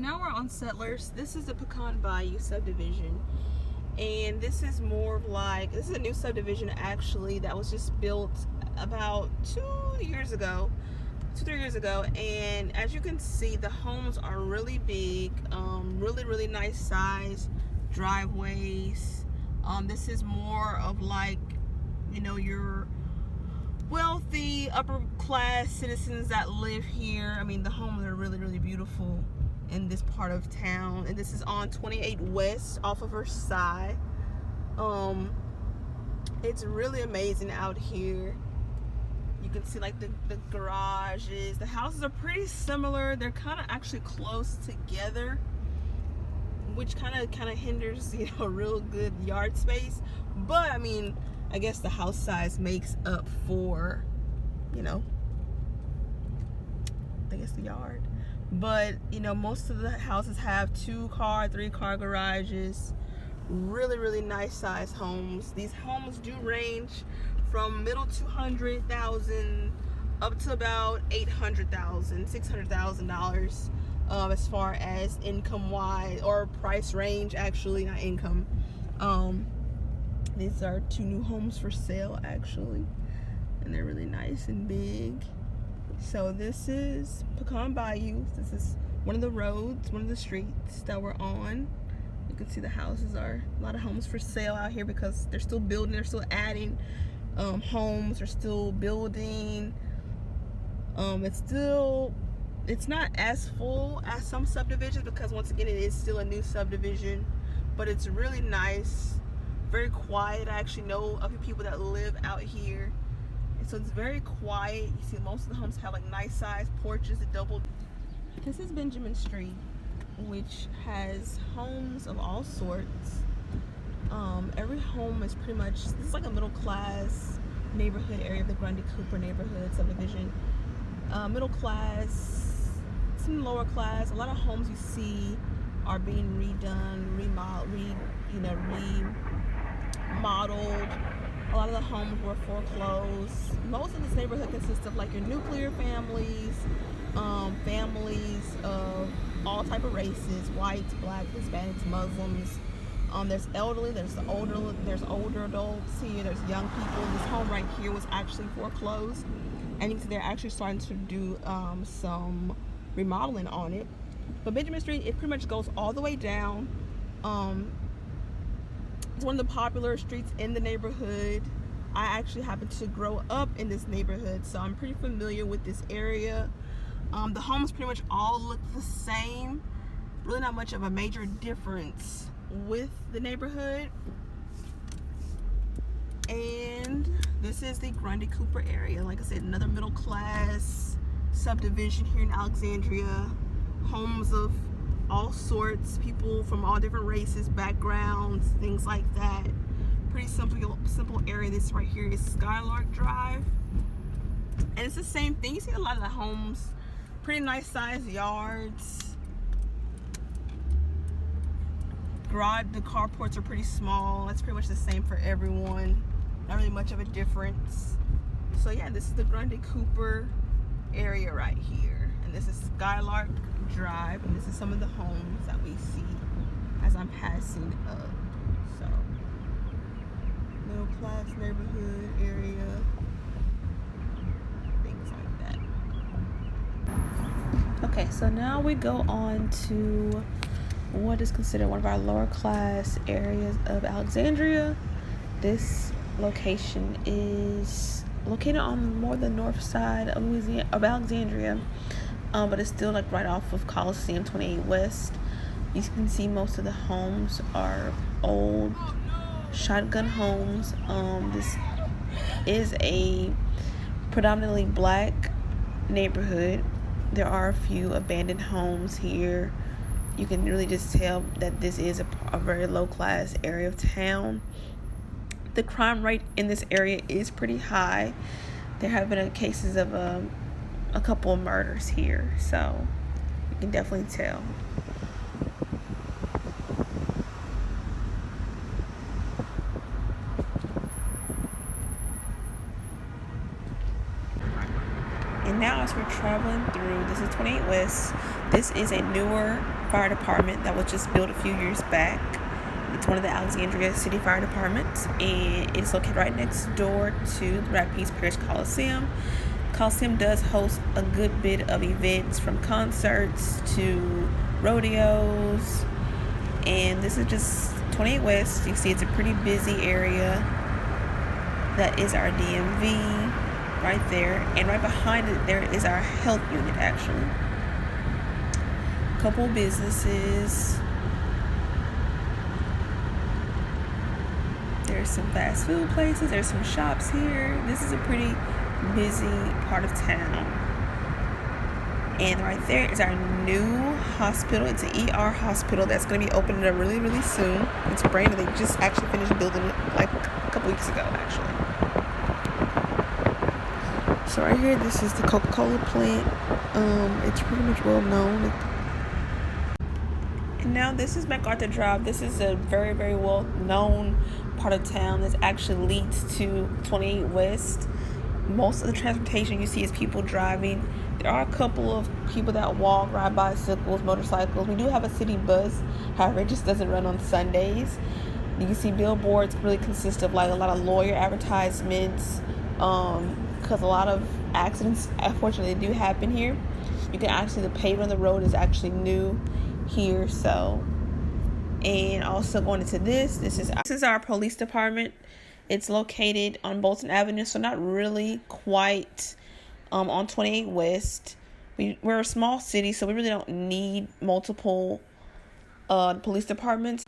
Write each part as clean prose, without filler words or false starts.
now we're on Settlers. This is the Pecan Bayou subdivision, and this is more of like, this is a new subdivision actually that was just built about 2-3 years ago. And as you can see, the homes are really big, really nice size driveways. This is more of like, you know, your wealthy upper class citizens that live here. I mean, the homes are really beautiful in this part of town, and this is on 28 West off of Versailles. It's really amazing out here. You can see like the garages. The houses are pretty similar. They're kind of actually close together, which kind of hinders, you know, real good yard space. But I mean, I guess the house size makes up for, you know, I guess the yard. But you know, most of the houses have 2-car, 3-car garages. Really nice size homes. These homes do range from middle $200,000 up to about $800,000, $600,000 as far as income wise, or price range actually, not income. These are 2 new homes for sale actually, and they're really nice and big. So this is Pecan Bayou. This is one of the roads, one of the streets that we're on. You can see the houses are, a lot of homes for sale out here because they're still building, they're still adding homes, are still building. It's not as full as some subdivisions because once again it is still a new subdivision, but it's really nice, very quiet. I actually know a few people that live out here, and so it's very quiet. You see most of the homes have like nice sized porches, This is Benjamin Street, which has homes of all sorts. Every home is pretty much, this is like a middle class neighborhood area of the Grundy Cooper neighborhood subdivision. Middle class, some lower class. A lot of homes you see are being redone, remodeled. A lot of the homes were foreclosed. Most of this neighborhood consists of like your nuclear families, families of all type of races: whites, blacks, Hispanics, Muslims. There's elderly, there's older adults here, there's young people. This home right here was actually foreclosed, and you can see they're actually starting to do some remodeling on it. But Benjamin Street, it pretty much goes all the way down. It's one of the popular streets in the neighborhood. I actually happen to grow up in this neighborhood, so I'm pretty familiar with this area. The homes pretty much all look the same. Really not much of a major difference with the neighborhood. And this is the Grundy Cooper area. Like I said, another middle class subdivision here in Alexandria. Homes of all sorts, people from all different races, backgrounds, things like that. Pretty simple area. This right here is Skylark Drive, and it's the same thing. You see a lot of the homes, pretty nice sized yards. Garage, the carports are pretty small. That's pretty much the same for everyone. Not really much of a difference. So yeah, this is the Grundy Cooper area right here, and this is Skylark Drive, and this is some of the homes that we see as I'm passing up. So middle class neighborhood area, things like that. Okay, so now we go on to what is considered one of our lower class areas of Alexandria. This location is located on more the north side of Alexandria, but it's still like right off of Coliseum 28 West. You can see most of the homes are old shotgun homes. This is a predominantly black neighborhood. There are a few abandoned homes here. You can really just tell that this is a very low class area of town. The crime rate in this area is pretty high. There have been cases of a couple of murders here, so you can definitely tell. And now as we're traveling through, this is 28 West, This is a newer fire department that was just built a few years back. It's one of the Alexandria City Fire Departments, and it's located right next door to the Rapides Parish Coliseum. Coliseum does host a good bit of events, from concerts to rodeos, and this is just 28 West. You can see it's a pretty busy area. That is our DMV right there, and right behind it there is our health unit. Actually, a couple businesses. There's some fast food places, there's some shops here. This is a pretty busy part of town. And right there is our new hospital. It's an ER hospital that's going to be opening up really, really soon. It's brand new. They just actually finished building it like a couple weeks ago, actually. So right here, this is the Coca-Cola plant. It's pretty much well known. And now this is MacArthur Drive. This is a very, very well known part of town that actually leads to 28 West. Most of the transportation you see is people driving. There are a couple of people that walk, ride bicycles, motorcycles. We do have a city bus, however, it just doesn't run on Sundays. You can see billboards really consist of like a lot of lawyer advertisements, because a lot of accidents unfortunately do happen here. You can actually, the pavement on the road is actually new here. So, and also going into this is our police department. It's located on Bolton Avenue, so not really quite on 28 West. We're a small city, so we really don't need multiple police departments.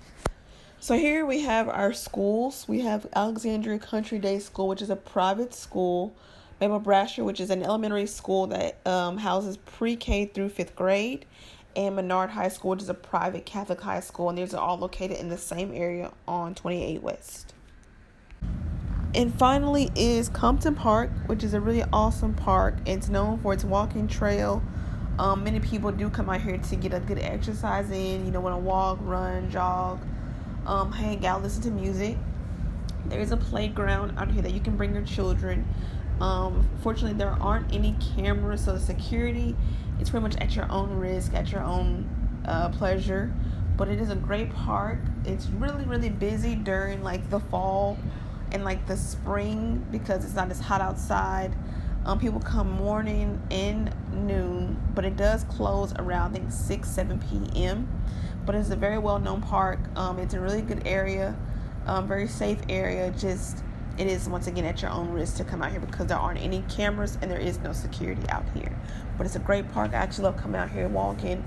So here we have our schools. We have Alexandria Country Day School, which is a private school. Mabel Brasher, which is an elementary school that houses pre-K through 5th grade. And Menard High School, which is a private Catholic high school. And these are all located in the same area on 28 West. And finally is Compton Park, which is a really awesome park. It's known for its walking trail. Many people do come out here to get a good exercise in. Want to walk, run, jog, hang out, listen to music. There is a playground out here that you can bring your children. Fortunately, there aren't any cameras, so the security is pretty much at your own risk, at your own pleasure. But it is a great park. It's really, really busy during like the fall and like the spring because it's not as hot outside. People come morning and noon, but it does close around I think 6-7 p.m. But it's a very well-known park. It's a really good area, very safe area. Just it is once again at your own risk to come out here because there aren't any cameras and there is no security out here. But it's a great park. I actually love coming out here walking.